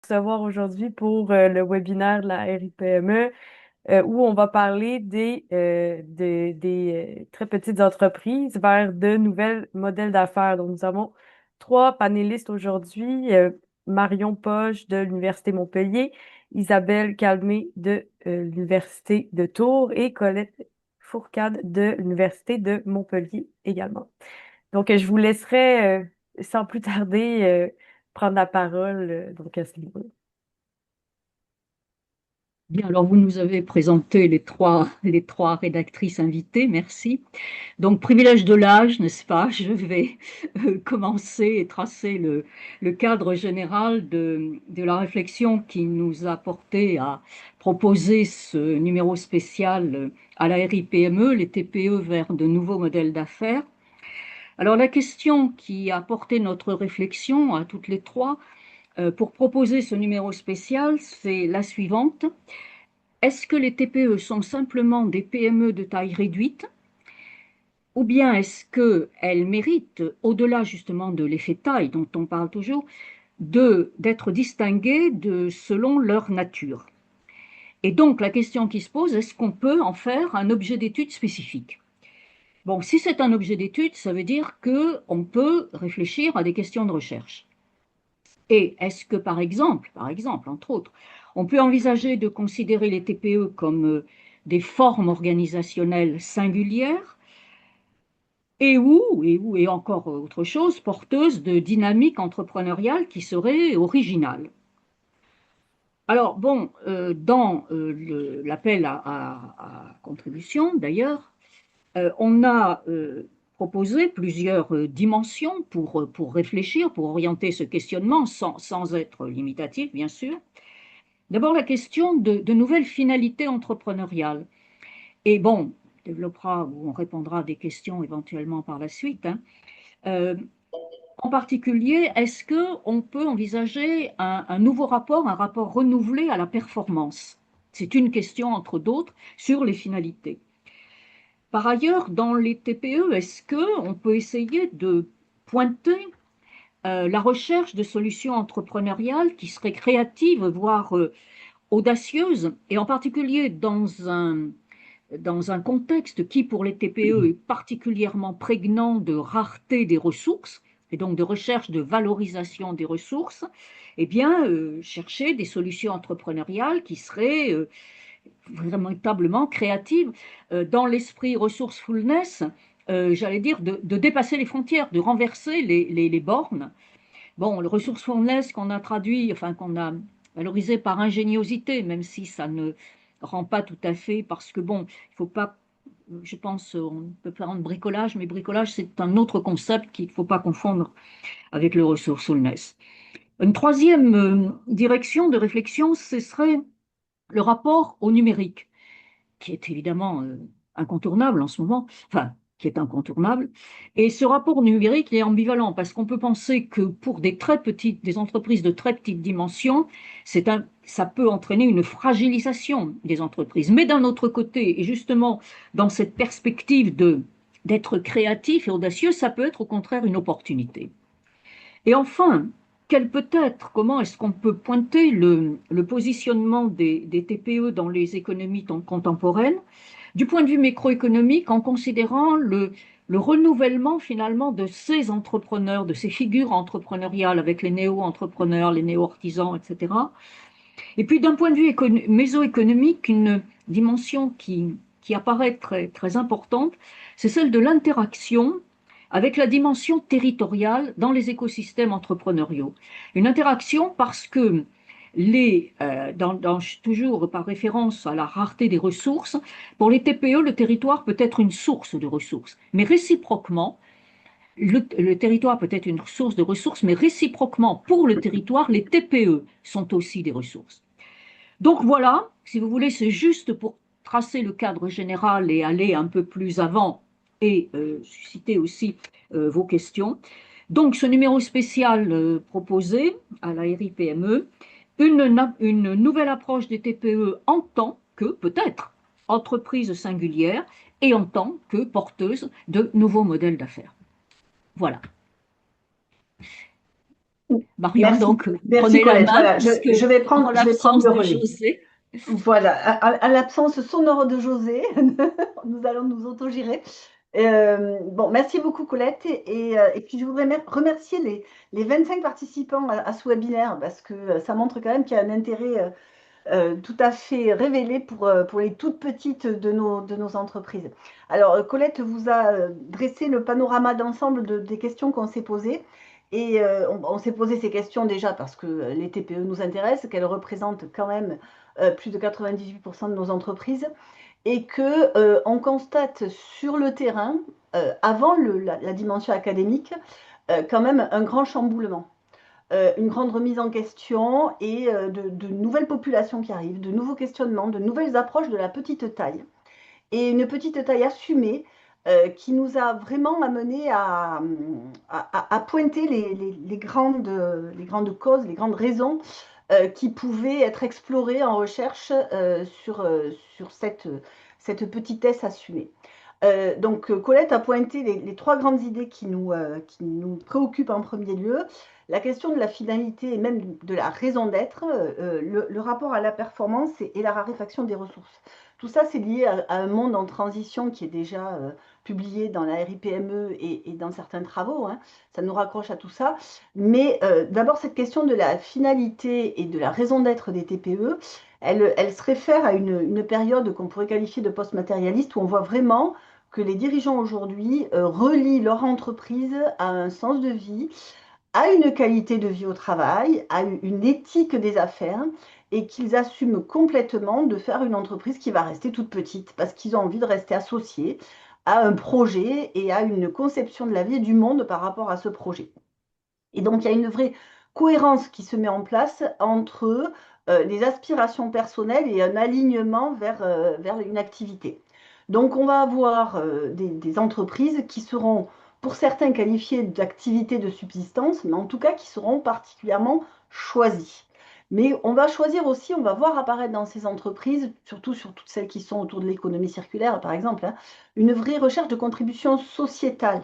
recevoir aujourd'hui pour le webinaire de la RIPME où on va parler des très petites entreprises vers de nouvelles modèles d'affaires. Donc, nous avons trois panélistes aujourd'hui, Marion Poche de l'Université Montpellier, Isabelle Calmé de l'Université de Tours et Colette Fourcade de l'Université de Montpellier également. Donc, je vous laisserai sans plus tarder prendre la parole donc à ce niveau. Bien, alors vous nous avez présenté les trois rédactrices invitées, merci. Donc, privilège de l'âge, n'est-ce pas? Je vais commencer et tracer le cadre général de la réflexion qui nous a porté à proposer ce numéro spécial à la RIPME, les TPE vers de nouveaux modèles d'affaires. Alors, la question qui a porté notre réflexion à toutes les trois pour proposer ce numéro spécial, c'est la suivante. Est-ce que les TPE sont simplement des PME de taille réduite ou bien est-ce qu'elles méritent, au-delà justement de l'effet taille dont on parle toujours, d'être distinguées selon leur nature? Et donc la question qui se pose, est-ce qu'on peut en faire un objet d'étude spécifique? Bon, si c'est un objet d'étude, ça veut dire qu'on peut réfléchir à des questions de recherche. Et est-ce que, par exemple, entre autres, on peut envisager de considérer les TPE comme des formes organisationnelles singulières et encore autre chose, porteuses de dynamique entrepreneuriale qui serait originale? Alors, bon, dans l'appel à contribution, d'ailleurs, on a proposé plusieurs dimensions pour réfléchir, pour orienter ce questionnement sans être limitatif, bien sûr. D'abord, la question de nouvelles finalités entrepreneuriales. Et bon, on développera ou on répondra à des questions éventuellement par la suite, hein. Euh, En particulier, est-ce qu'on peut envisager un nouveau rapport, un rapport renouvelé à la performance? C'est une question, entre d'autres, sur les finalités. Par ailleurs, dans les TPE, est-ce qu'on peut essayer de pointer la recherche de solutions entrepreneuriales qui seraient créatives, voire audacieuses, et en particulier dans un contexte qui, pour les TPE, est particulièrement prégnant de rareté des ressources, et donc de recherche de valorisation des ressources, eh bien, chercher des solutions entrepreneuriales qui seraient véritablement créatives, dans l'esprit resourcefulness, j'allais dire, de dépasser les frontières, de renverser les bornes. Bon, le resourcefulness qu'on a traduit, enfin qu'on a valorisé par ingéniosité, même si ça ne rend pas tout à fait, parce que bon, il ne faut pas, je pense, on peut parler de bricolage, mais bricolage, c'est un autre concept qu'il ne faut pas confondre avec le resourcefulness. Une troisième direction de réflexion, ce serait le rapport au numérique, qui est évidemment incontournable en ce moment, enfin, qui est incontournable. Et ce rapport numérique il est ambivalent parce qu'on peut penser que pour des entreprises de très petite dimension, ça peut entraîner une fragilisation des entreprises. Mais d'un autre côté, et justement dans cette perspective d'être créatif et audacieux, ça peut être au contraire une opportunité. Et enfin, comment est-ce qu'on peut pointer le positionnement des TPE dans les économies contemporaines du point de vue macroéconomique en considérant le renouvellement finalement de ces entrepreneurs, de ces figures entrepreneuriales avec les néo-entrepreneurs, les néo-artisans, etc. Et puis d'un point de vue mésoéconomique, une dimension qui apparaît très, très importante, c'est celle de l'interaction avec la dimension territoriale dans les écosystèmes entrepreneuriaux. Une interaction parce que toujours par référence à la rareté des ressources, pour les TPE, le territoire peut être une source de ressources. Mais réciproquement, le territoire peut être une source de ressources, mais réciproquement, pour le territoire, les TPE sont aussi des ressources. Donc voilà, si vous voulez, c'est juste pour tracer le cadre général et aller un peu plus avant et susciter aussi vos questions. Donc ce numéro spécial proposé à la RIPME, une nouvelle approche des TPE en tant que, peut-être, entreprise singulière et en tant que porteuse de nouveaux modèles d'affaires. Voilà. Marion, Merci, donc, merci prenez la Colette. main Voilà, puisque je en vais prendre l'absence le de relais. José, Voilà, à l'absence sonore de José, nous allons nous autogérer. Bon, merci beaucoup Colette. Et puis je voudrais remercier les 25 participants à ce webinaire parce que ça montre quand même qu'il y a un intérêt tout à fait révélé pour les toutes petites de nos entreprises. Alors, Colette vous a dressé le panorama d'ensemble des questions qu'on s'est posées. Et on s'est posé ces questions déjà parce que les TPE nous intéressent, qu'elles représentent quand même plus de 98% de nos entreprises et que on constate sur le terrain, avant la dimension académique, quand même un grand chamboulement, une grande remise en question et de nouvelles populations qui arrivent, de nouveaux questionnements, de nouvelles approches de la petite taille. Et une petite taille assumée qui nous a vraiment amené à pointer les grandes causes, les grandes raisons qui pouvaient être explorées en recherche sur cette petitesse assumée. Donc, Colette a pointé les trois grandes idées qui nous préoccupent en premier lieu. La question de la finalité et même de la raison d'être, le rapport à la performance et la raréfaction des ressources. Tout ça, c'est lié à un monde en transition qui est déjà publié dans la RIPME et dans certains travaux, hein. Ça nous raccroche à tout ça. Mais d'abord, cette question de la finalité et de la raison d'être des TPE, elle se réfère à une période qu'on pourrait qualifier de post-matérialiste où on voit vraiment que les dirigeants aujourd'hui relient leur entreprise à un sens de vie, à une qualité de vie au travail, à une éthique des affaires et qu'ils assument complètement de faire une entreprise qui va rester toute petite parce qu'ils ont envie de rester associés à un projet et à une conception de la vie et du monde par rapport à ce projet. Et donc, il y a une vraie cohérence qui se met en place entre les aspirations personnelles et un alignement vers une activité. Donc, on va avoir des entreprises qui seront, pour certains, qualifiées d'activités de subsistance, mais en tout cas qui seront particulièrement choisies. Mais on va choisir aussi, on va voir apparaître dans ces entreprises, surtout sur toutes celles qui sont autour de l'économie circulaire, par exemple, hein, une vraie recherche de contribution sociétale,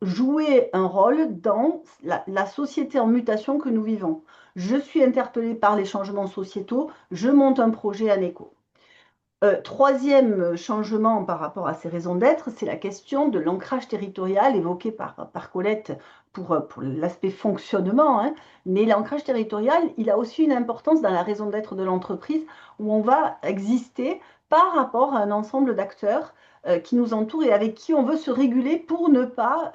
jouer un rôle dans la société en mutation que nous vivons. Je suis interpellée par les changements sociétaux, je monte un projet en éco. Troisième changement par rapport à ces raisons d'être, c'est la question de l'ancrage territorial évoqué par Colette pour l'aspect fonctionnement, hein. Mais l'ancrage territorial, il a aussi une importance dans la raison d'être de l'entreprise où on va exister par rapport à un ensemble d'acteurs qui nous entourent et avec qui on veut se réguler pour ne pas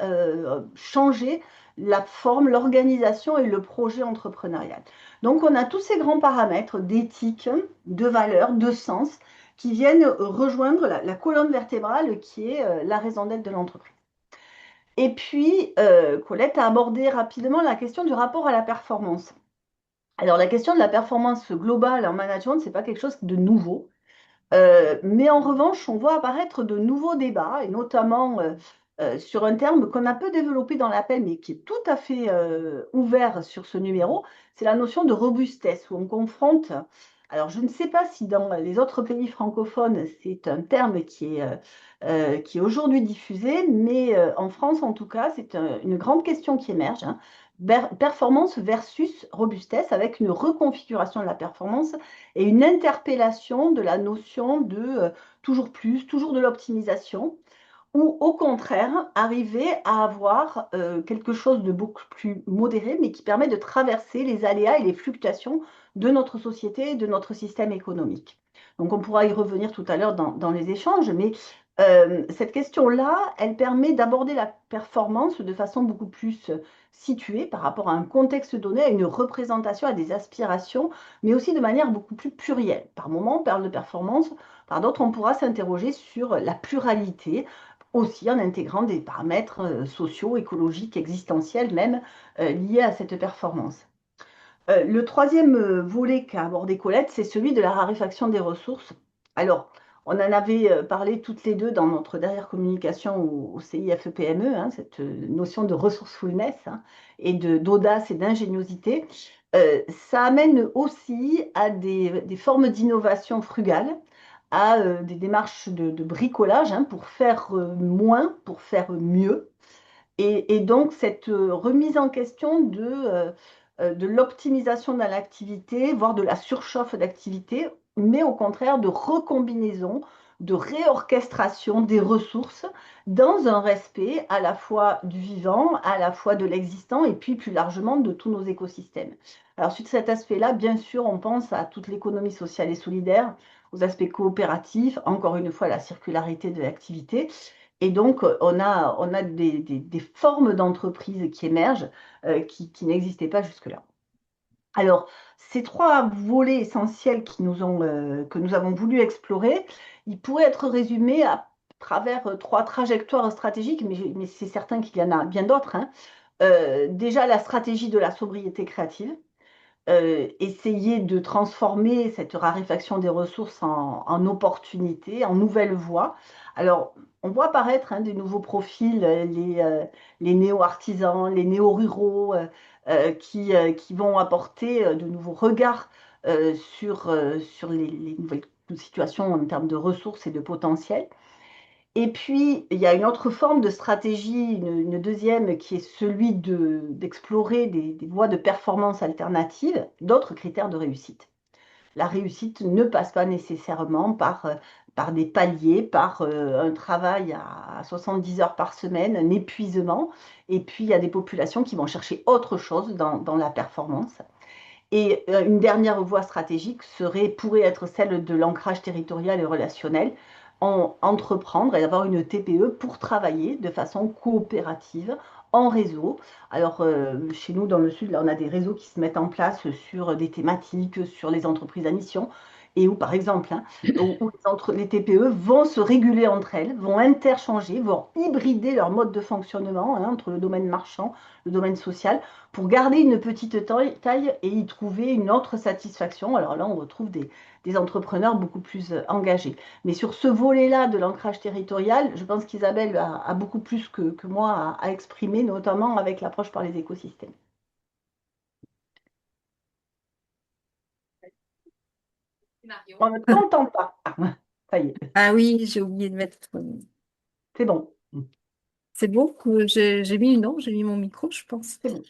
changer la forme, l'organisation et le projet entrepreneurial. Donc on a tous ces grands paramètres d'éthique, de valeur, de sens qui viennent rejoindre la colonne vertébrale qui est la raison d'être de l'entreprise. Et puis, Colette a abordé rapidement la question du rapport à la performance. Alors, la question de la performance globale en management, ce n'est pas quelque chose de nouveau. Mais en revanche, on voit apparaître de nouveaux débats, et notamment sur un terme qu'on a peu développé dans l'appel, mais qui est tout à fait ouvert sur ce numéro, c'est la notion de robustesse, où on confronte. Alors, je ne sais pas si dans les autres pays francophones, c'est un terme qui est aujourd'hui diffusé, mais en France, en tout cas, c'est une grande question qui émerge, hein. Performance versus robustesse, avec une reconfiguration de la performance et une interpellation de la notion de toujours plus, toujours de l'optimisation, ou au contraire, arriver à avoir quelque chose de beaucoup plus modéré, mais qui permet de traverser les aléas et les fluctuations de notre société et de notre système économique. Donc on pourra y revenir tout à l'heure dans les échanges, mais cette question-là, elle permet d'aborder la performance de façon beaucoup plus située par rapport à un contexte donné, à une représentation, à des aspirations, mais aussi de manière beaucoup plus plurielle. Par moments, on parle de performance, par d'autres, on pourra s'interroger sur la pluralité, aussi en intégrant des paramètres sociaux, écologiques, existentiels même, liés à cette performance. Le troisième volet qu'a abordé Colette, c'est celui de la raréfaction des ressources. Alors, on en avait parlé toutes les deux dans notre dernière communication au CIFE-PME, hein, cette notion de resourcefulness, hein, et d'audace et d'ingéniosité. Ça amène aussi à des formes d'innovation frugale, à des démarches de bricolage, hein, pour faire moins, pour faire mieux. Et donc, cette remise en question de l'optimisation de l'activité, voire de la surchauffe d'activité, mais au contraire de recombinaison, de réorchestration des ressources dans un respect à la fois du vivant, à la fois de l'existant et puis plus largement de tous nos écosystèmes. Alors, sur cet aspect-là, bien sûr, on pense à toute l'économie sociale et solidaire, aux aspects coopératifs, encore une fois, la circularité de l'activité. Et donc, on a des formes d'entreprises qui émergent qui n'existaient pas jusque-là. Alors, ces trois volets essentiels que nous avons voulu explorer, ils pourraient être résumés à travers trois trajectoires stratégiques, mais c'est certain qu'il y en a bien d'autres, hein. Déjà, la stratégie de la sobriété créative, essayer de transformer cette raréfaction des ressources en opportunités, en nouvelles voies. Alors, on voit apparaître des nouveaux profils, les néo-artisans, les néo-ruraux, qui vont apporter de nouveaux regards sur les nouvelles situations en termes de ressources et de potentiel. Et puis, il y a une autre forme de stratégie, une deuxième, qui est celui d'explorer des voies de performance alternatives, d'autres critères de réussite. La réussite ne passe pas nécessairement par des paliers, par un travail à 70 heures par semaine, un épuisement. Et puis, il y a des populations qui vont chercher autre chose dans la performance. Et une dernière voie stratégique pourrait être celle de l'ancrage territorial et relationnel, entreprendre et avoir une TPE pour travailler de façon coopérative, en réseau. Alors, chez nous, dans le Sud, là, on a des réseaux qui se mettent en place sur des thématiques, sur les entreprises à mission, et où, par exemple, les TPE vont se réguler entre elles, vont interchanger, vont hybrider leur mode de fonctionnement entre le domaine marchand, le domaine social, pour garder une petite taille et y trouver une autre satisfaction. Alors là, on retrouve des entrepreneurs beaucoup plus engagés. Mais sur ce volet-là de l'ancrage territorial, je pense qu'Isabelle a beaucoup plus que moi à exprimer, notamment avec l'approche par les écosystèmes. On ne t'entend pas. Ah, ça y est, Ah oui, j'ai oublié de mettre. c'est bon. C'est bon, j'ai mis non, j'ai mis mon micro, je pense. C'est bon.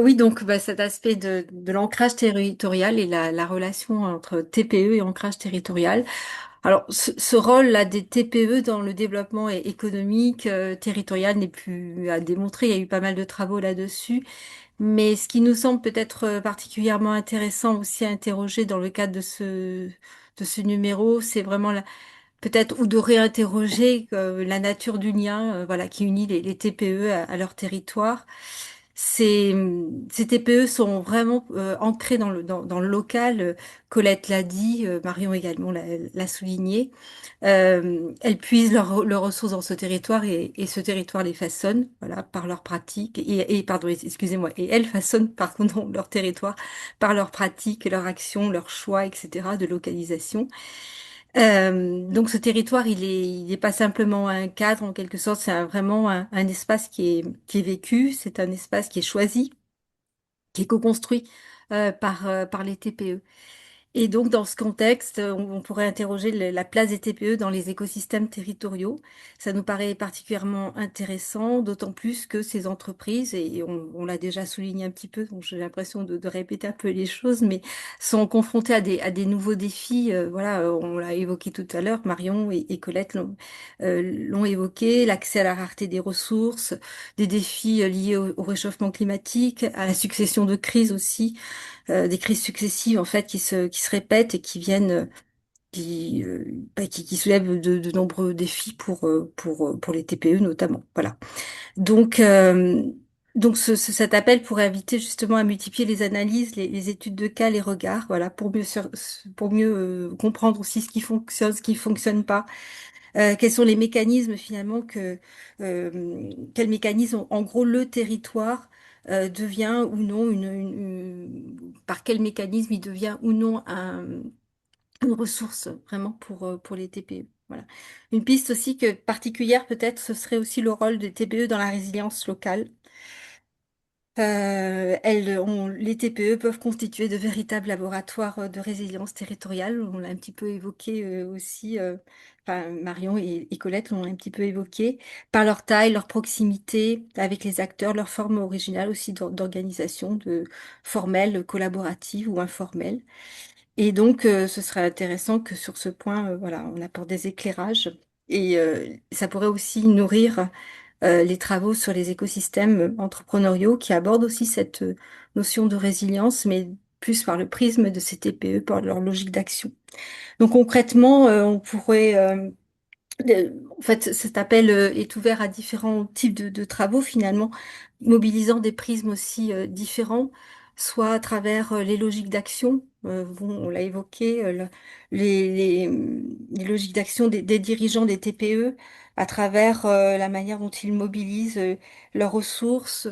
Oui, donc bah, cet aspect de l'ancrage territorial et la relation entre TPE et ancrage territorial. Alors, ce rôle-là des TPE dans le développement économique territorial n'est plus à démontrer. Il y a eu pas mal de travaux là-dessus. Mais ce qui nous semble peut-être particulièrement intéressant aussi à interroger dans le cadre de ce numéro, c'est vraiment peut-être ou de réinterroger la nature du lien, voilà, qui unit les TPE à leur territoire. Ces TPE sont vraiment ancrées dans le local. Colette l'a dit, Marion également l'a souligné. Elles puisent leurs ressources dans ce territoire et ce territoire les façonne, voilà, par leurs pratiques pardon, excusez-moi, et elles façonnent pardon leur territoire par leurs pratiques, leurs actions, leurs choix, etc. de localisation. Donc ce territoire, il est pas simplement un cadre en quelque sorte, c'est vraiment un espace qui est vécu, c'est un espace qui est choisi, qui est co-construit par les TPE. Et donc, dans ce contexte, on pourrait interroger la place des TPE dans les écosystèmes territoriaux. Ça nous paraît particulièrement intéressant, d'autant plus que ces entreprises, et on l'a déjà souligné un petit peu, donc j'ai l'impression de répéter un peu les choses, mais sont confrontées à des nouveaux défis. Voilà, on l'a évoqué tout à l'heure, Marion et Colette l'ont évoqué, l'accès à la rareté des ressources, des défis liés au réchauffement climatique, à la succession de crises aussi des crises successives en fait qui se répètent et qui viennent qui soulèvent de nombreux défis pour les TPE notamment. Voilà. Donc cet appel pourrait inviter justement à multiplier les analyses, les études de cas, les regards, voilà, pour mieux comprendre aussi ce qui fonctionne, ce qui fonctionne pas. Quels sont les mécanismes finalement quels mécanismes en gros le territoire devient ou non par quel mécanisme il devient ou non une ressource vraiment pour les TPE. Voilà. Une piste aussi particulière peut-être ce serait aussi le rôle des TPE dans la résilience locale. Les TPE peuvent constituer de véritables laboratoires de résilience territoriale. On l'a un petit peu évoqué aussi, enfin, Marion et Colette l'ont un petit peu évoqué, par leur taille, leur proximité avec les acteurs, leur forme originale aussi d'organisation, de formelle, collaborative ou informelle. Et donc, ce serait intéressant que sur ce point, voilà, on apporte des éclairages. Et ça pourrait aussi nourrir les travaux sur les écosystèmes entrepreneuriaux qui abordent aussi cette notion de résilience, mais plus par le prisme de ces TPE, par leur logique d'action. Donc concrètement, on pourrait en fait, cet appel est ouvert à différents types de travaux finalement, mobilisant des prismes aussi différents, soit à travers les logiques d'action, on l'a évoqué, les logiques d'action des dirigeants des TPE, à travers la manière dont ils mobilisent leurs ressources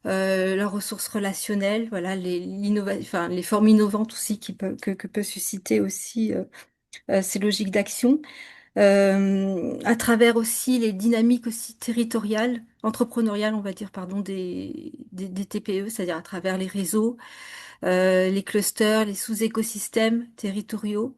relationnelles, voilà, enfin, les formes innovantes aussi que peut susciter aussi ces logiques d'action à travers aussi les dynamiques aussi territoriales, entrepreneuriales, on va dire, pardon, des TPE, c'est-à-dire à travers les réseaux, les clusters, les sous-écosystèmes territoriaux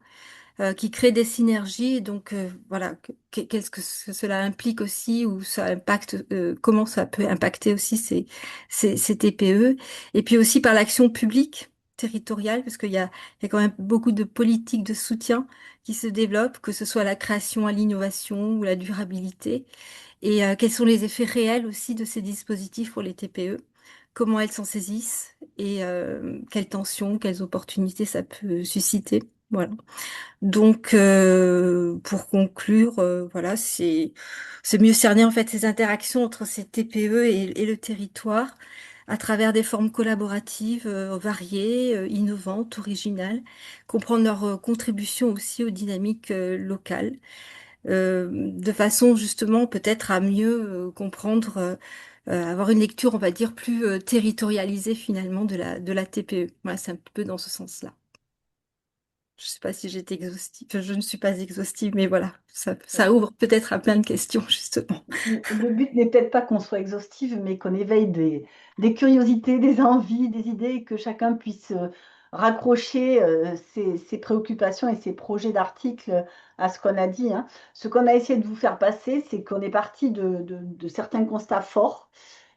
qui créent des synergies. Et donc, voilà, qu'est-ce que cela implique aussi, ou ça impacte, comment ça peut impacter aussi ces TPE. Et puis aussi par l'action publique territoriale, parce il y a quand même beaucoup de politiques de soutien qui se développent, que ce soit la création à l'innovation ou la durabilité. Et quels sont les effets réels aussi de ces dispositifs pour les TPE? Comment elles s'en saisissent et quelles tensions, quelles opportunités ça peut susciter. Voilà. Donc, pour conclure, voilà, c'est mieux cerner en fait ces interactions entre ces TPE et le territoire à travers des formes collaboratives variées, innovantes, originales, comprendre leur contribution aussi aux dynamiques locales, de façon justement peut-être à mieux comprendre, avoir une lecture, on va dire, plus territorialisée finalement de la TPE. Voilà, c'est un peu dans ce sens-là. Je sais pas si j'étais exhaustive. Enfin, je ne suis pas exhaustive, mais voilà, ça ouvre peut-être à plein de questions, justement. Le but n'est peut-être pas qu'on soit exhaustive, mais qu'on éveille des curiosités, des envies, des idées, et que chacun puisse raccrocher ses préoccupations et ses projets d'articles à ce qu'on a dit, hein. Ce qu'on a essayé de vous faire passer, c'est qu'on est parti de certains constats forts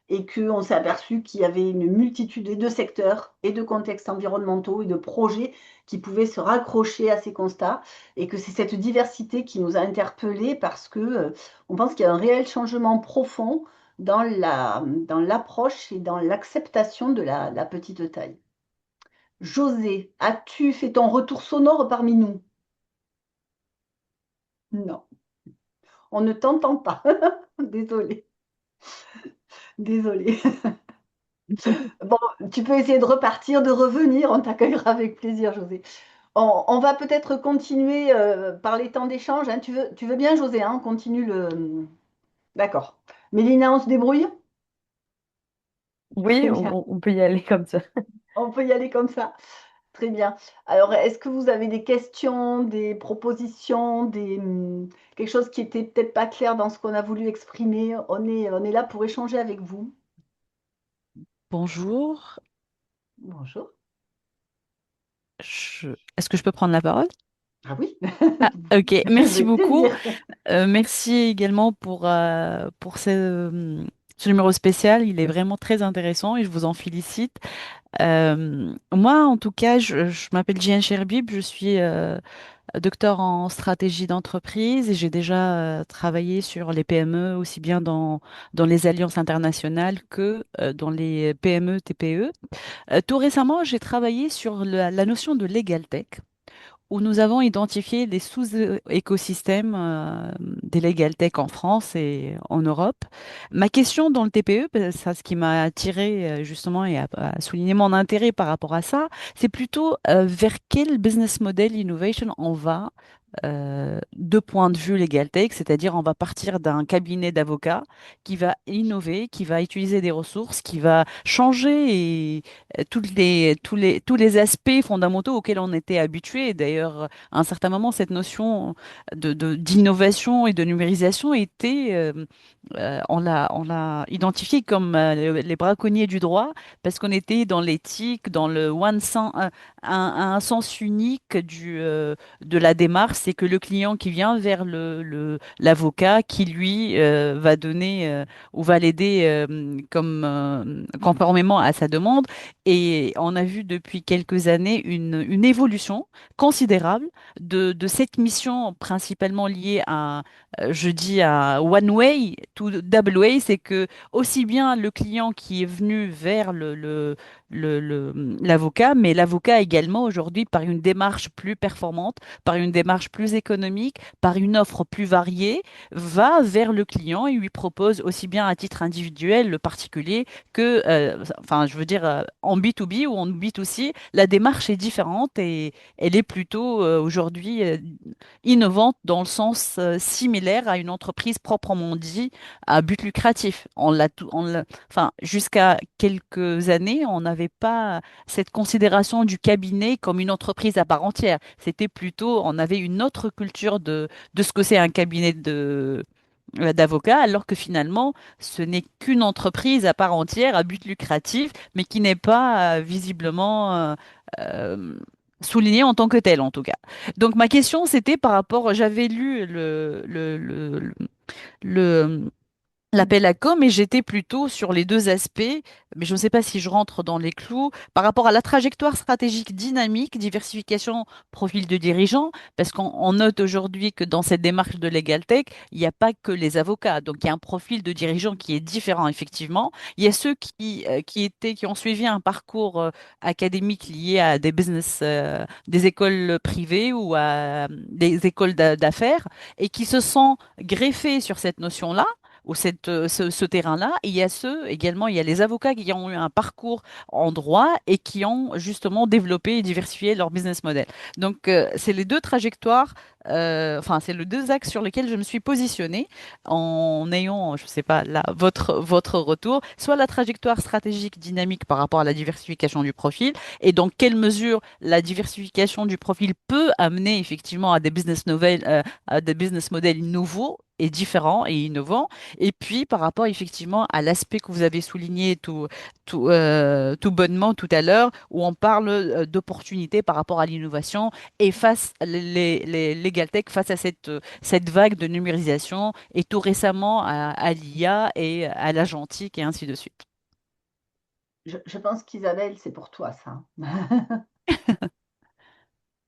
et qu'on s'est aperçu qu'il y avait une multitude de secteurs et de contextes environnementaux et de projets qui pouvaient se raccrocher à ces constats, et que c'est cette diversité qui nous a interpellés parce que on pense qu'il y a un réel changement profond dans l'approche et dans l'acceptation de la petite taille. José, as-tu fait ton retour sonore parmi nous? Non, on ne t'entend pas. Désolée, désolée. Bon, tu peux essayer de repartir, de revenir, on t'accueillera avec plaisir, José. On va peut-être continuer par les temps d'échange, hein. Tu veux bien, José, hein, on continue le... D'accord. Mélina, on se débrouille? Oui, Très bien. on peut y aller comme ça. On peut y aller comme ça. Très bien. Alors, est-ce que vous avez des questions, des propositions, quelque chose qui était peut-être pas clair dans ce qu'on a voulu exprimer? On est là pour échanger avec vous. Bonjour. Bonjour. Est-ce que je peux prendre la parole? Ah oui, Ah, ok, merci avec beaucoup. plaisir. Merci également pour ce numéro spécial. Il est vraiment très intéressant et je vous en félicite. Moi, en tout cas, je m'appelle Jeanne Cherbib, je suis docteur en stratégie d'entreprise et j'ai déjà travaillé sur les PME aussi bien dans les alliances internationales que dans les PME, TPE. Tout récemment, j'ai travaillé sur la notion de legal tech, où nous avons identifié les sous-écosystèmes des legal tech en France et en Europe. Ma question dans le TPE, ça, ce qui m'a attiré justement et a souligné mon intérêt par rapport à ça, c'est plutôt vers quel business model innovation on va deux points de vue LegalTech, c'est-à-dire on va partir d'un cabinet d'avocats qui va innover, qui va utiliser des ressources, qui va changer tous les aspects fondamentaux auxquels on était habitué. D'ailleurs, à un certain moment, cette notion d'innovation et de numérisation était, on l'a identifié comme les braconniers du droit parce qu'on était dans l'éthique, dans le un sens unique de la démarche, c'est que le client qui vient vers l'avocat qui lui va donner ou va l'aider conformément à sa demande. Et on a vu depuis quelques années une évolution considérable de cette mission principalement liée à, je dis à one way to double way, c'est que aussi bien le client qui est venu vers l'avocat, mais l'avocat également aujourd'hui par une démarche plus performante, par une démarche plus économique, par une offre plus variée, va vers le client et lui propose aussi bien à titre individuel, le particulier, que, enfin, je veux dire, en B2B ou en B2C, la démarche est différente et elle est plutôt aujourd'hui innovante dans le sens similaire à une entreprise proprement dit à but lucratif. Enfin, jusqu'à quelques années, on n'avait pas cette considération du cabinet comme une entreprise à part entière. C'était plutôt, on avait une autre culture de ce que c'est un cabinet d'avocats, alors que finalement, ce n'est qu'une entreprise à part entière à but lucratif, mais qui n'est pas visiblement euh, soulignée en tant que telle, en tout cas. Donc, ma question, c'était par rapport, j'avais lu le, l'appel à com, et j'étais plutôt sur les deux aspects, mais je ne sais pas si je rentre dans les clous, par rapport à la trajectoire stratégique dynamique, diversification, profil de dirigeant, parce qu'on note aujourd'hui que dans cette démarche de LegalTech, il n'y a pas que les avocats, donc il y a un profil de dirigeant qui est différent, effectivement. Il y a ceux qui ont suivi un parcours académique lié à des business, des écoles privées ou à des écoles d'affaires, et qui se sont greffés sur cette notion-là ou ce terrain-là. Et il y a ceux également, il y a les avocats qui ont eu un parcours en droit et qui ont justement développé et diversifié leur business model. Donc, c'est les deux trajectoires, enfin, c'est les deux axes sur lesquels je me suis positionnée en ayant, je ne sais pas, là, votre retour, soit la trajectoire stratégique dynamique par rapport à la diversification du profil et dans quelle mesure la diversification du profil peut amener effectivement à des à des business models nouveaux et différents et innovants. Et puis, par rapport effectivement à l'aspect que vous avez souligné tout bonnement tout à l'heure, où on parle d'opportunités par rapport à l'innovation et face les legal tech face à cette vague de numérisation et tout récemment à l'IA et à l'agentique et ainsi de suite. Je pense qu'Isabelle, c'est pour toi, ça.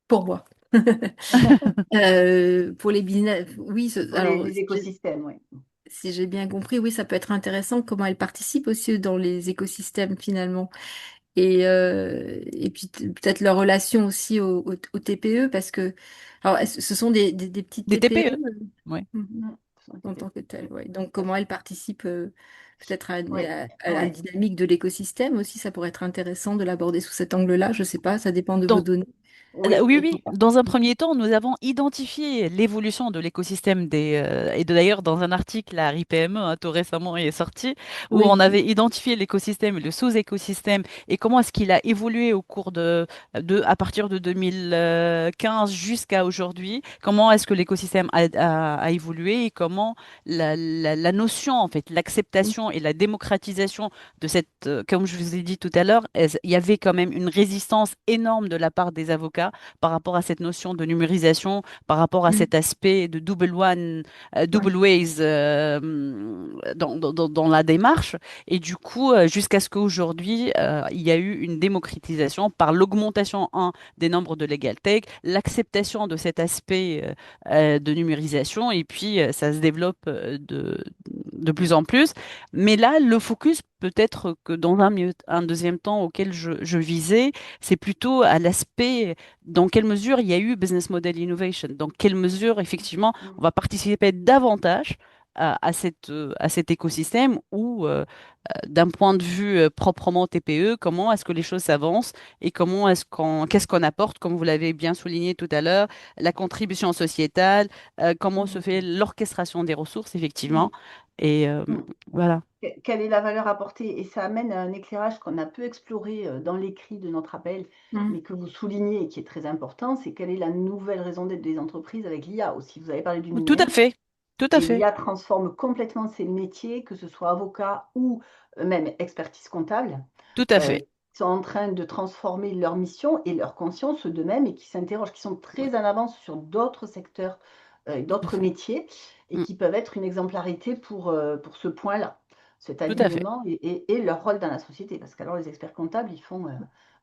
Pour moi. Pour les business, oui, Pour alors les écosystèmes, oui. si j'ai bien compris, oui, ça peut être intéressant comment elle participe aussi dans les écosystèmes finalement. Et puis peut-être leur relation aussi au TPE, parce que alors, ce sont des petites Des TPE TPE. Oui. Mm. en tant que telles, ouais. Donc comment elles participent peut-être Oui, à la oui. dynamique de l'écosystème aussi, ça pourrait être intéressant de l'aborder sous cet angle-là. Je sais pas, ça dépend de vos Donc, données. Oui, oui, et oui. Dans un premier temps, nous avons identifié l'évolution de l'écosystème et d'ailleurs, dans un article, la RIPME, hein, tout récemment, est sorti, où on Oui, avait identifié l'écosystème et le sous-écosystème et comment est-ce qu'il a évolué au cours à partir de 2015 jusqu'à aujourd'hui, comment est-ce que l'écosystème a évolué et comment la notion, en fait, l'acceptation et la démocratisation de comme je vous ai dit tout à l'heure, il y avait quand même une résistance énorme de la part des avocats par rapport à cette notion de numérisation, par rapport à mm, cet aspect de oui. double ways dans la démarche. Et du coup, jusqu'à ce qu'aujourd'hui, il y a eu une démocratisation par l'augmentation, des nombres de legal tech, l'acceptation de cet aspect de numérisation, et puis ça se développe de plus en plus. Mais là, le focus peut-être que dans un deuxième temps auquel je visais, c'est plutôt à l'aspect dans quelle mesure il y a eu business model innovation, dans quelle mesure effectivement on va participer davantage à cet écosystème où, d'un point de vue proprement TPE, comment est-ce que les choses s'avancent et qu'est-ce qu'on apporte, comme vous l'avez bien souligné tout à l'heure, la contribution sociétale, comment se fait l'orchestration des ressources, effectivement. Et Mm. voilà. Quelle est la valeur apportée? Et ça amène à un éclairage qu'on a peu exploré dans l'écrit de notre appel, mais que vous soulignez et qui est très important, c'est quelle est la nouvelle raison d'être des entreprises avec l'IA aussi. Vous avez parlé du Tout à numérique, fait. Tout à et fait. l'IA transforme complètement ces métiers, que ce soit avocat ou même expertise comptable, Tout à qui fait. sont en train de transformer leur mission et leur conscience d'eux-mêmes et qui s'interrogent, qui sont très en avance sur d'autres secteurs, Tout à d'autres fait. métiers et Mm. qui peuvent être une exemplarité pour ce point-là, cet Tout à fait. alignement et leur rôle dans la société. Parce qu'alors, les experts comptables, ils font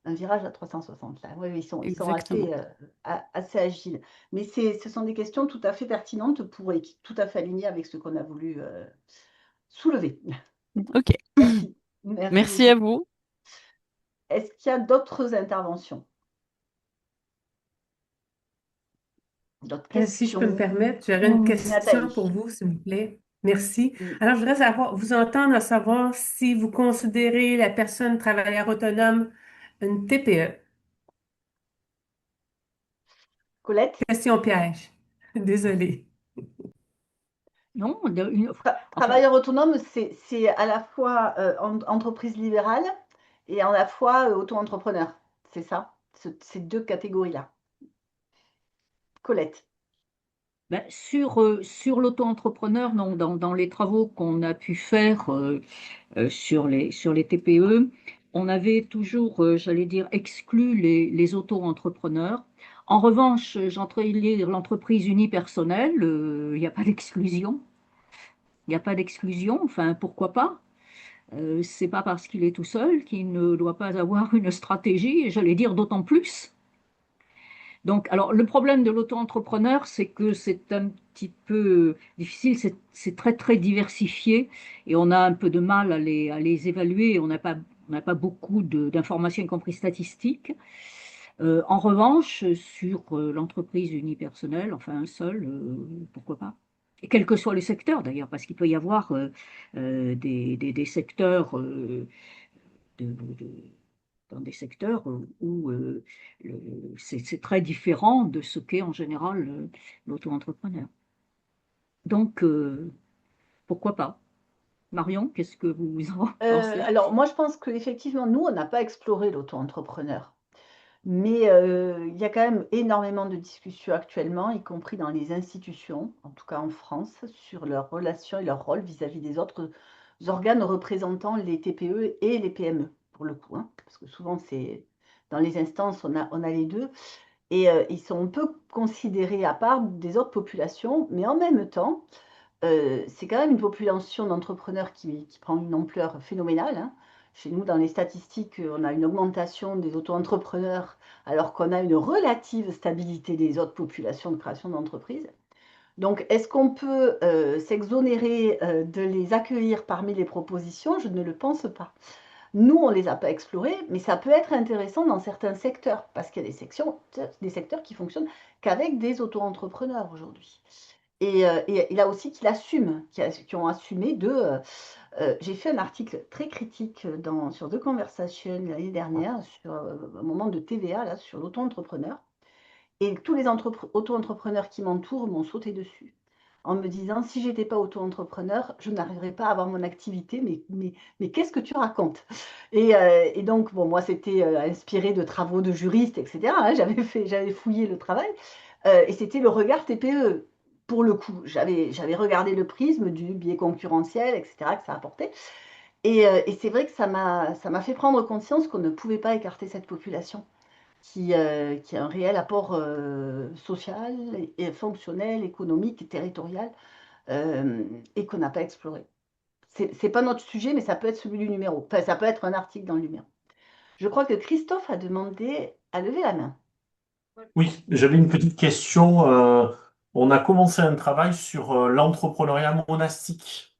un virage à 360 là. Ouais, ils sont Exactement. assez agiles. Mais ce sont des questions tout à fait pertinentes et tout à fait alignées avec ce qu'on a voulu soulever. OK. Merci. Merci Merci à beaucoup. vous. Est-ce qu'il y a d'autres interventions? D'autres Si je peux me questions? permettre, j'aurais une question pour Nathalie. vous, s'il vous plaît. Merci. Oui. Alors, je voudrais vous entendre savoir si vous considérez la personne travailleur autonome une TPE. Colette? Question piège. Désolée. Non, enfin, Travailleur autonome, c'est à la fois entreprise libérale et à la fois auto-entrepreneur. C'est ça, ces deux catégories-là. Colette. ben, sur l'auto-entrepreneur, dans les travaux qu'on a pu faire sur les TPE, on avait toujours, j'allais dire, exclu les auto-entrepreneurs. En revanche, j'entrais lire l'entreprise unipersonnelle, il n'y a pas d'exclusion. Il n'y a pas d'exclusion, enfin pourquoi pas? C'est pas parce qu'il est tout seul qu'il ne doit pas avoir une stratégie, et j'allais dire d'autant plus. Donc, alors le problème de l'auto-entrepreneur, c'est que c'est un petit peu difficile, c'est très très diversifié et on a un peu de mal à les évaluer, on n'a pas beaucoup d'informations, y compris statistiques. En revanche, sur l'entreprise unipersonnelle, enfin un seul, pourquoi pas? Et quel que soit le secteur d'ailleurs, parce qu'il peut y avoir des secteurs dans des secteurs où c'est très différent de ce qu'est en général l'auto-entrepreneur. Donc, pourquoi pas? Marion, qu'est-ce que vous en pensez? Alors, moi, je pense qu'effectivement, nous, on n'a pas exploré l'auto-entrepreneur. Mais il y a quand même énormément de discussions actuellement, y compris dans les institutions, en tout cas en France, sur leurs relations et leur rôle vis-à-vis des autres organes représentant les TPE et les PME, pour le coup, hein, parce que souvent, c'est dans les instances, on a les deux, et ils sont un peu considérés à part des autres populations, mais en même temps, c'est quand même une population d'entrepreneurs qui prend une ampleur phénoménale, hein. Chez nous, dans les statistiques, on a une augmentation des auto-entrepreneurs alors qu'on a une relative stabilité des autres populations de création d'entreprises. Donc, est-ce qu'on peut s'exonérer de les accueillir parmi les propositions? Je ne le pense pas. Nous, on ne les a pas explorés, mais ça peut être intéressant dans certains secteurs, parce qu'il y a des secteurs qui fonctionnent qu'avec des auto-entrepreneurs aujourd'hui. Et là aussi qui ont assumé j'ai fait un article très critique sur The Conversation l'année dernière, sur un moment de TVA, là, sur l'auto-entrepreneur. Et tous les auto-entrepreneurs qui m'entourent m'ont sauté dessus en me disant, si j'étais pas auto-entrepreneur, je n'arriverais pas à avoir mon activité, mais qu'est-ce que tu racontes? Et donc, bon, moi, c'était inspiré de travaux de juristes, etc., hein, j'avais fouillé le travail, et c'était le regard TPE. Pour le coup, j'avais regardé le prisme du biais concurrentiel, etc., que ça apportait. Et c'est vrai que ça m'a fait prendre conscience qu'on ne pouvait pas écarter cette population qui a un réel apport social, et fonctionnel, économique et territorial, et qu'on n'a pas exploré. C'est pas notre sujet, mais ça peut être celui du numéro. Enfin, ça peut être un article dans le numéro. Je crois que Christophe a demandé à lever la main. Oui, j'avais une petite question. On a commencé un travail sur l'entrepreneuriat monastique.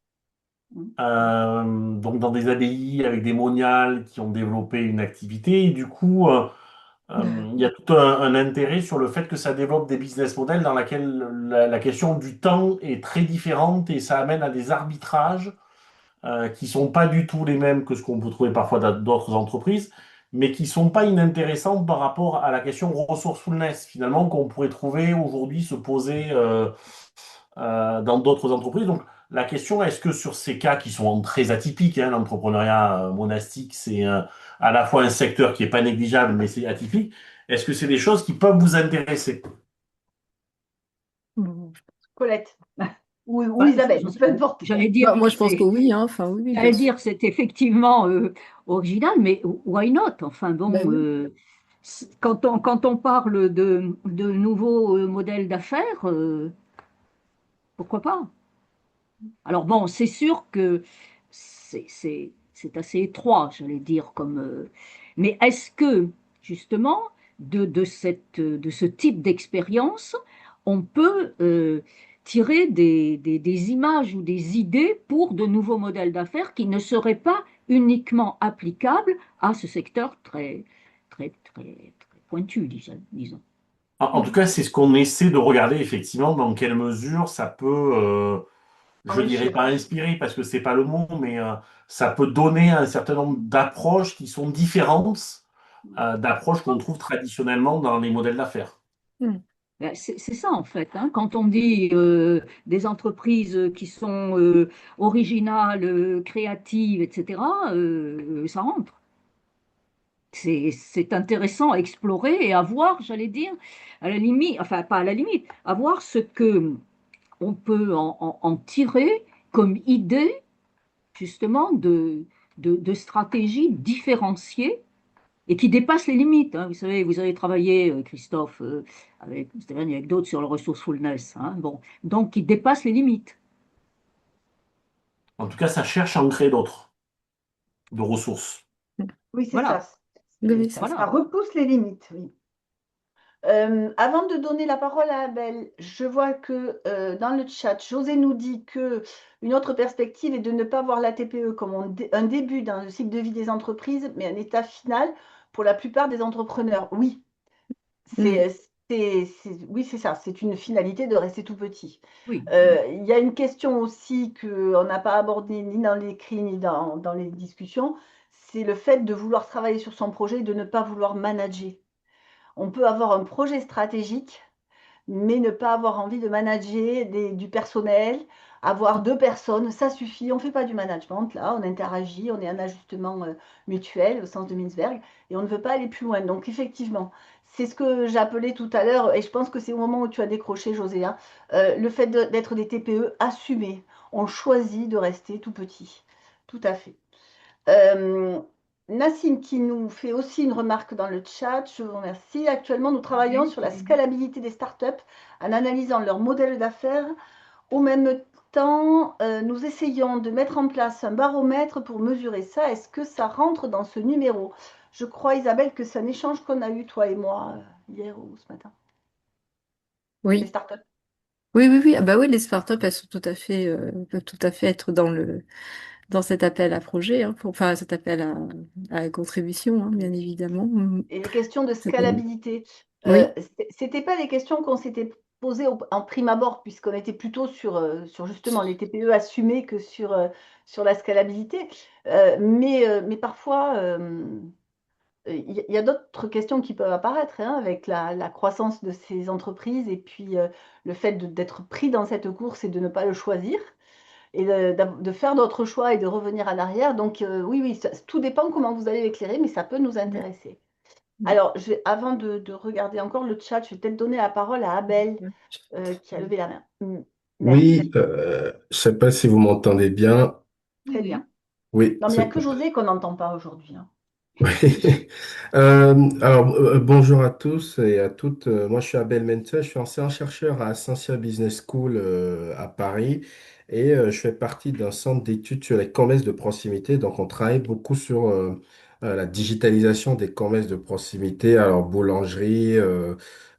Mm. Donc dans des abbayes avec des moniales qui ont développé une activité. Et du coup, Il y a tout un intérêt sur le fait que ça développe des business models dans laquelle la question du temps est très différente et ça amène à des arbitrages qui sont pas du tout les mêmes que ce qu'on peut trouver parfois dans d'autres entreprises, mais qui sont pas inintéressants par rapport à la question resourcefulness, finalement, qu'on pourrait trouver aujourd'hui se poser dans d'autres entreprises. Donc, la question, est-ce que sur ces cas qui sont très atypiques, hein, l'entrepreneuriat monastique, c'est à la fois un secteur qui est pas négligeable, mais c'est atypique, est-ce que c'est des choses qui peuvent vous intéresser? Colette ou Bah, Isabelle, peu importe. j'allais dire, Moi, je pense que oui, hein. Enfin, oui, bien j'allais sûr. dire, c'est effectivement original, mais why not? Enfin bon, Ben oui. quand on parle de nouveaux modèles d'affaires, pourquoi pas? Alors bon, c'est sûr que c'est assez étroit, j'allais dire, mais est-ce que, justement, de ce type d'expérience, on peut tirer des images ou des idées pour de nouveaux modèles d'affaires qui ne seraient pas uniquement applicables à ce secteur très, très, très, très pointu, disons. En tout cas, c'est ce qu'on essaie de regarder effectivement dans quelle mesure ça peut, je dirais Enrichir. pas inspirer parce que c'est pas le mot, mais ça peut donner un certain nombre d'approches qui sont différentes d'approches qu'on trouve traditionnellement dans les modèles d'affaires. Mm. Ben, c'est ça en fait, hein. Quand on dit des entreprises qui sont originales, créatives, etc., ça rentre. C'est intéressant à explorer et à voir, j'allais dire, à la limite, enfin pas à la limite, à voir ce que on peut en tirer comme idée justement de stratégies différenciées et qui dépassent les limites, hein. Vous savez, vous avez travaillé, Christophe, avec Stéphane et avec d'autres sur le resourcefulness, hein. Bon, donc qui dépassent les limites. En tout cas, ça cherche à en créer d'autres, de ressources. Oui, c'est ça. Voilà, Oui, c'est Ça voilà. repousse les limites, oui. Avant de donner la parole à Abel, je vois que dans le chat, José nous dit que une autre perspective est de ne pas voir la TPE comme un début dans le cycle de vie des entreprises, mais un état final pour la plupart des entrepreneurs. Oui, Mm. oui, c'est ça. C'est une finalité de rester tout petit. Oui, Il y a une question aussi qu'on n'a pas abordée ni dans l'écrit ni dans les discussions, c'est le fait de vouloir travailler sur son projet et de ne pas vouloir manager. On peut avoir un projet stratégique, mais ne pas avoir envie de manager du personnel, avoir deux personnes, ça suffit. On ne fait pas du management, là, on interagit, on est un ajustement mutuel au sens de Mintzberg, et on ne veut pas aller plus loin. Donc, effectivement, c'est ce que j'appelais tout à l'heure, et je pense que c'est au moment où tu as décroché, José, hein, le fait d'être des TPE assumés. On choisit de rester tout petit. Tout à fait. Euh, Nassim qui nous fait aussi une remarque dans le chat, je vous remercie. Actuellement, nous travaillons sur la scalabilité des startups en analysant leur modèle d'affaires. Au même temps, nous essayons de mettre en place un baromètre pour mesurer ça. Est-ce que ça rentre dans ce numéro? Je crois, Isabelle, que c'est un échange qu'on a eu, toi et moi, hier ou ce matin. Les Oui. startups. Oui, oui, oui. Ah bah oui, les startups, elles sont peuvent tout à fait être dans cet appel à projet, hein, enfin cet appel à la contribution, hein, bien évidemment. Mm. Et les questions de Totalement. scalabilité, Oui. c'était pas les questions qu'on s'était posées en prime abord, puisqu'on était plutôt sur justement les TPE assumées que sur la scalabilité. Mais parfois, il y a d'autres questions qui peuvent apparaître hein, avec la croissance de ces entreprises et puis le fait d'être pris dans cette course et de ne pas le choisir et de faire d'autres choix et de revenir en arrière. Donc oui, oui, tout dépend comment vous allez l'éclairer, mais ça peut nous intéresser. Alors, avant de regarder encore le chat, je vais peut-être donner la parole à Abel qui a levé la main. Merci. Oui, je sais pas si vous m'entendez bien. oui, Très oui. bien. Oui, Non, mais il n'y a c'est que José qu'on n'entend pas aujourd'hui, hein. oui. Bonjour à tous et à toutes. Moi, je suis Abel Mentzel, je suis ancien chercheur à Ascensia Business School à Paris et je fais partie d'un centre d'études sur les commerces de proximité. Donc, on travaille beaucoup sur la digitalisation des commerces de proximité, alors boulangerie,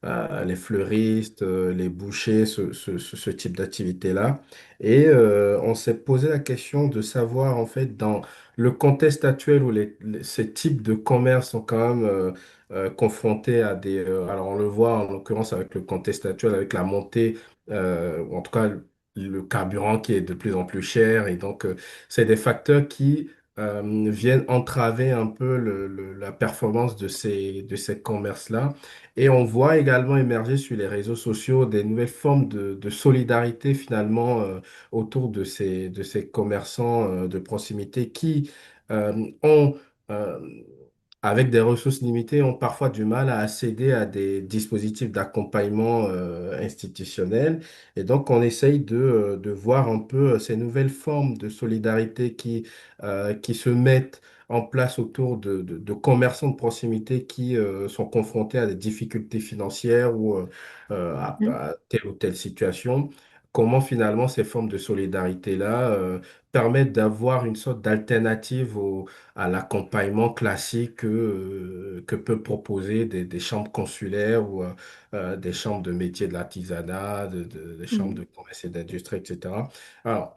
les fleuristes, les bouchers, ce type d'activité-là. Et on s'est posé la question de savoir, en fait, dans le contexte actuel où ces types de commerces sont quand même confrontés à des... alors on le voit en l'occurrence avec le contexte actuel, avec la montée, ou en tout cas le carburant qui est de plus en plus cher. Et donc, c'est des facteurs qui viennent entraver un peu la performance de ces commerces-là. Et on voit également émerger sur les réseaux sociaux des nouvelles formes de solidarité finalement autour de ces commerçants de proximité qui ont, euh, avec des ressources limitées, ont parfois du mal à accéder à des dispositifs d'accompagnement institutionnel. Et donc, on essaye de voir un peu ces nouvelles formes de solidarité qui se mettent en place autour de commerçants de proximité qui sont confrontés à des difficultés financières ou Mm. à telle ou telle situation. Comment finalement ces formes de solidarité-là permettent d'avoir une sorte d'alternative à l'accompagnement classique que peut proposer des chambres consulaires ou des chambres de métiers de l'artisanat, des chambres Mm. de commerce et d'industrie, etc. Alors,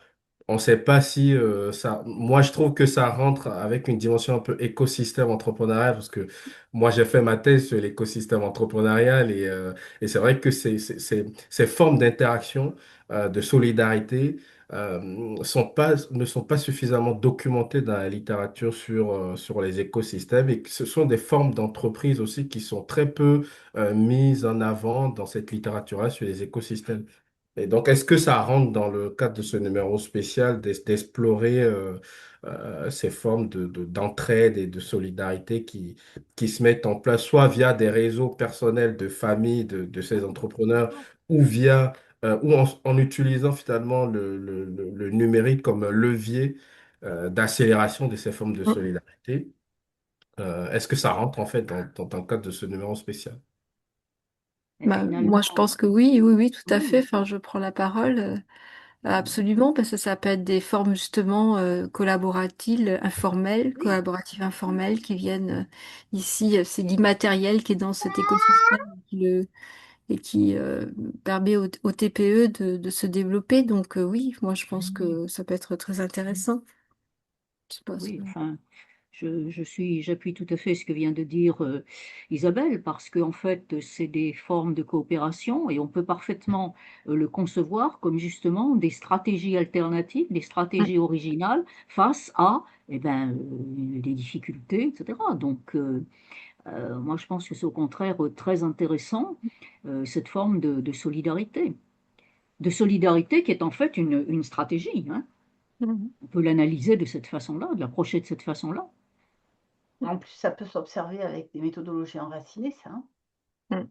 on ne sait pas si ça... Moi, je trouve que ça rentre avec une dimension un peu écosystème entrepreneurial parce que moi, j'ai fait ma thèse sur l'écosystème entrepreneurial et c'est vrai que ces formes d'interaction, de solidarité, ne sont pas suffisamment documentées dans la littérature sur les écosystèmes et que ce sont des formes d'entreprise aussi qui sont très peu mises en avant dans cette littérature-là sur les écosystèmes. Et donc, est-ce que ça rentre dans le cadre de ce numéro spécial d'explorer ces formes d'entraide et de solidarité qui se mettent en place, soit via des réseaux personnels de famille de ces entrepreneurs, ou via ou en utilisant finalement le numérique comme un levier d'accélération de ces formes de Mm. solidarité? Est-ce que ça rentre en fait dans le cadre de ce numéro spécial? Et Bah, moi, je finalement, pense que oui, oui, oui, tout à fait. oui, Enfin, je prends la parole. Absolument, parce que ça peut être des formes justement collaboratives informelles qui viennent ici. C'est l'immatériel qui est dans cet écosystème et qui permet au TPE de se développer. Donc oui, moi je pense que ça peut être très intéressant. Je sais pas oui, si- enfin, j'appuie tout à fait ce que vient de dire Isabelle, parce qu'en fait, c'est des formes de coopération et on peut parfaitement le concevoir comme justement des stratégies alternatives, des Mm. stratégies originales face à eh ben, des difficultés, etc. Donc, moi, je pense que c'est au contraire très intéressant, cette forme de solidarité qui est en fait une stratégie, hein. Mm. On peut l'analyser de cette façon-là, de l'approcher de cette façon-là. En plus, ça peut s'observer avec des méthodologies enracinées, ça, hein. Mm.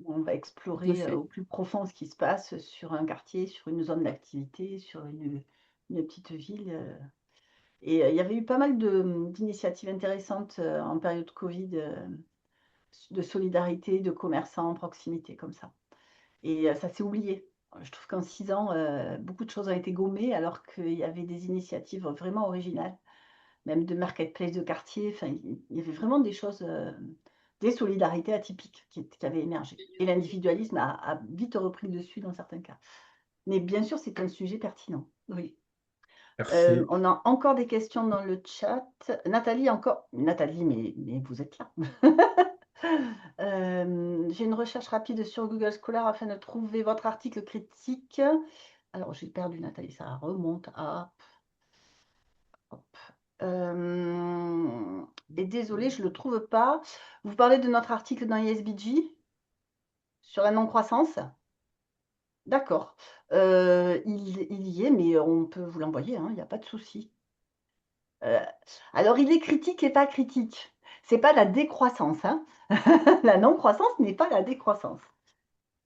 On va Tout à explorer fait. au plus profond ce qui se passe sur un quartier, sur une zone d'activité, sur une petite ville. Et il y avait eu pas mal d'initiatives intéressantes en période Covid, de solidarité, de commerçants en proximité, comme ça. Et ça s'est oublié. Je trouve qu'en 6 ans, beaucoup de choses ont été gommées alors qu'il y avait des initiatives vraiment originales, même de marketplace de quartier. Enfin, il y avait vraiment des choses, des solidarités atypiques qui avaient émergé. Et l'individualisme a vite repris le dessus dans certains cas. Mais bien sûr, c'est un sujet pertinent. Oui. Merci. On a encore des questions dans le chat. Nathalie, encore. Nathalie, mais vous êtes là. J'ai une recherche rapide sur Google Scholar afin de trouver votre article critique. Alors, j'ai perdu Nathalie, ça remonte à. Hop. Et désolé, je ne le trouve pas. Vous parlez de notre article dans ISBG sur la non-croissance? D'accord. Il y est, mais on peut vous l'envoyer, hein, il n'y a pas de souci. Alors, il est critique et pas critique. C'est pas la décroissance, hein. La non-croissance n'est pas la décroissance.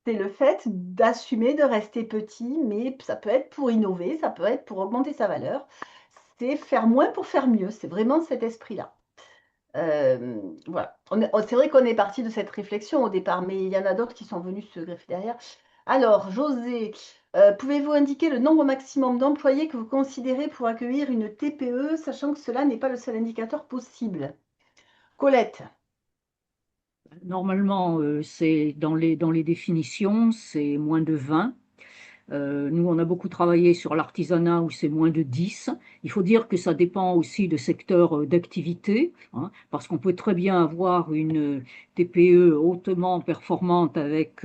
C'est le fait d'assumer de rester petit, mais ça peut être pour innover, ça peut être pour augmenter sa valeur. C'est faire moins pour faire mieux. C'est vraiment cet esprit-là. Voilà. C'est vrai qu'on est parti de cette réflexion au départ, mais il y en a d'autres qui sont venus se greffer derrière. Alors, José, pouvez-vous indiquer le nombre maximum d'employés que vous considérez pour accueillir une TPE, sachant que cela n'est pas le seul indicateur possible? Colette, Normalement, c'est dans les définitions, c'est moins de 20. Nous, on a beaucoup travaillé sur l'artisanat où c'est moins de 10. Il faut dire que ça dépend aussi de secteur d'activité, hein, parce qu'on peut très bien avoir une TPE hautement performante avec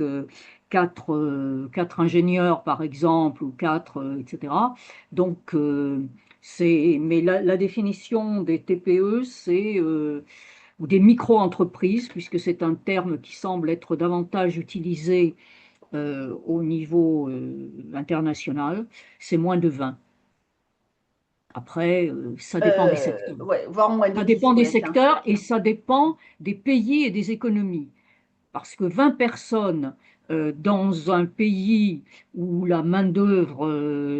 quatre ingénieurs, par exemple, ou quatre, etc. Donc, mais la définition des TPE, ou des micro-entreprises, puisque c'est un terme qui semble être davantage utilisé au niveau international, c'est moins de 20. Après, ça dépend des secteurs. ouais, voire moins de Ça 10, dépend des Colette, hein. secteurs et ça dépend des pays et des économies. Parce que 20 personnes dans un pays où la main-d'œuvre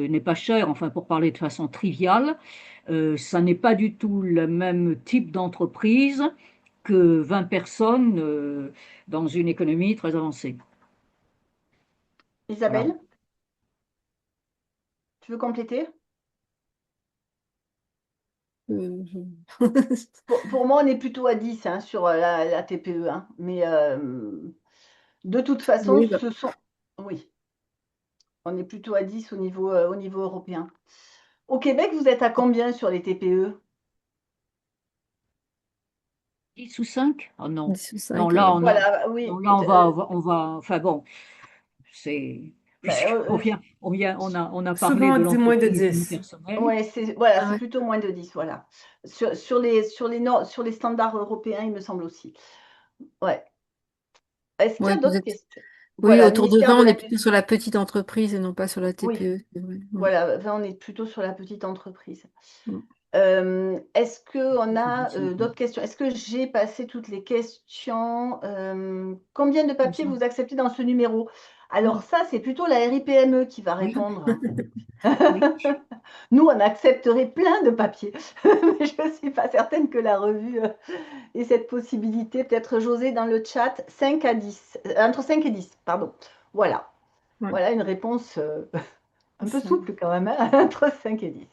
n'est pas chère, enfin pour parler de façon triviale, ça n'est pas du tout le même type d'entreprise que 20 personnes dans une économie très avancée. Voilà. Isabelle, tu veux compléter? Euh, Pour moi, on est plutôt à 10 hein, sur la TPE, hein. Mais de toute façon, Oui, bah, ce sont... Oui, on est plutôt à 10 au niveau européen. Au Québec, vous êtes à combien sur les TPE? 10 ou 5? Oh non. 10 ou Non, 5, là, ouais. Voilà, non, oui. là, on va, enfin bon, c'est, Ben, on a parlé Souvent, on de dit moins de l'entreprise 10. unipersonnelle. ouais, voilà, Ah c'est ouais. plutôt moins de 10 voilà. Sur les standards européens, il me semble aussi. Ouais. Est-ce qu'il y Ouais, a vous d'autres êtes... questions? Oui, Voilà, autour de ministère 20, de on est plutôt l'Industrie. sur la petite entreprise et non pas sur la Oui, TPE, c'est vrai. Mm. voilà, ben, on est plutôt sur la petite entreprise. Mm. Est-ce qu'on C'est a d'autres questions? Est-ce que j'ai passé toutes les questions? Combien de papiers vous acceptez dans ce numéro? Alors Oh, ça, c'est plutôt la RIPME qui va oui, répondre. oui. Nous, on accepterait plein de papiers, mais je ne suis pas certaine que la revue ait cette possibilité. Peut-être José dans le chat, 5 à 10, entre 5 et 10, pardon. Voilà, Ouais, voilà une réponse un c'est peu ça. souple quand même, hein, entre 5 et 10.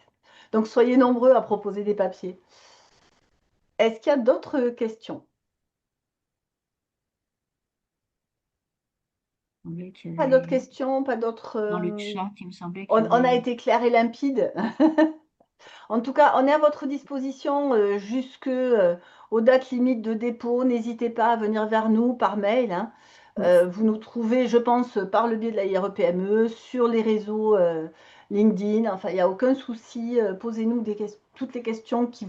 Donc soyez nombreux à proposer des papiers. Est-ce qu'il y a d'autres questions? Il me semblait qu'il y Pas d'autres avait, questions, pas d'autres... dans le chat, il me semblait qu'il y On a avait. été clair et limpide. En tout cas, on est à votre disposition jusque aux dates limites de dépôt. N'hésitez pas à venir vers nous par mail, hein. Vous nous trouvez, je pense, par le biais de la IREPME, sur les réseaux LinkedIn. Enfin, il n'y a aucun souci. Posez-nous toutes les questions qui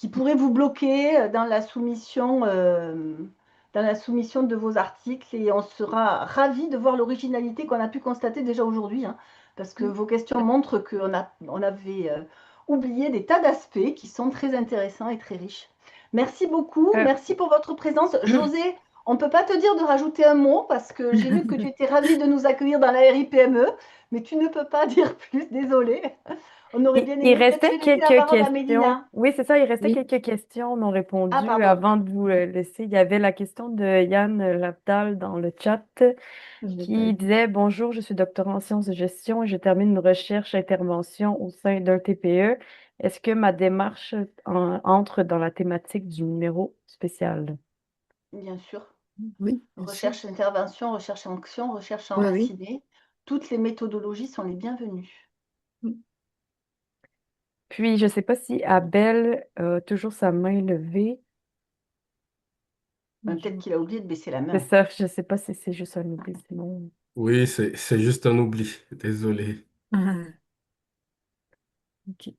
pourraient vous bloquer dans la soumission de vos articles. Et on sera ravis de voir l'originalité qu'on a pu constater déjà aujourd'hui, hein, parce que vos questions montrent on avait oublié des tas d'aspects qui sont très intéressants et très riches. Merci beaucoup, Euh, merci pour votre présence. José, on ne peut pas te dire de rajouter un mot parce que j'ai lu que tu étais ravi de nous accueillir dans la RIPME, mais tu ne peux pas dire plus, désolé. On aurait bien il aimé. Peut-être je restait vais laisser la quelques parole à questions. Mélina. Oui, c'est ça, il restait Oui. quelques questions non Ah, répondues pardon. avant de vous laisser. Il y avait la question de Yann Lapdal dans le chat Je l'ai pas qui eu. disait: Bonjour, je suis doctorant en sciences de gestion et je termine une recherche intervention au sein d'un TPE. Est-ce que ma démarche entre dans la thématique du numéro spécial? Bien sûr. Oui, bien sûr. Recherche, intervention, recherche action, recherche Oui, oui. enracinée. Toutes les méthodologies sont les bienvenues. Mm. Puis, je ne sais pas si Abel a toujours sa main levée. Peut-être qu'il a oublié de baisser la C'est main. ça, je ne sais pas si c'est juste un oubli, sinon. Oui, c'est juste un oubli. Désolé. Ah, ok.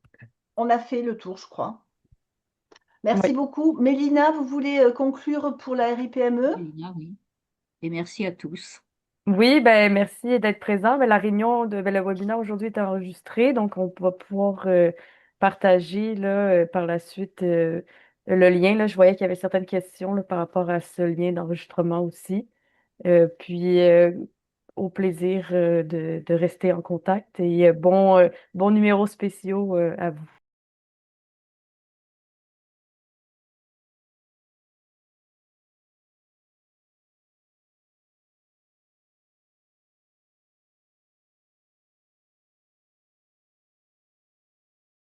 On a fait le tour, je crois. Merci Oui. beaucoup. Mélina, vous voulez conclure pour la RIPME? Mélina, oui. Et merci à tous. Oui, ben merci d'être présent. Ben, la réunion le webinaire aujourd'hui est enregistré, donc on va pouvoir partager là, par la suite le lien. Là, je voyais qu'il y avait certaines questions là, par rapport à ce lien d'enregistrement aussi. Puis au plaisir de rester en contact et bon numéros spéciaux à vous.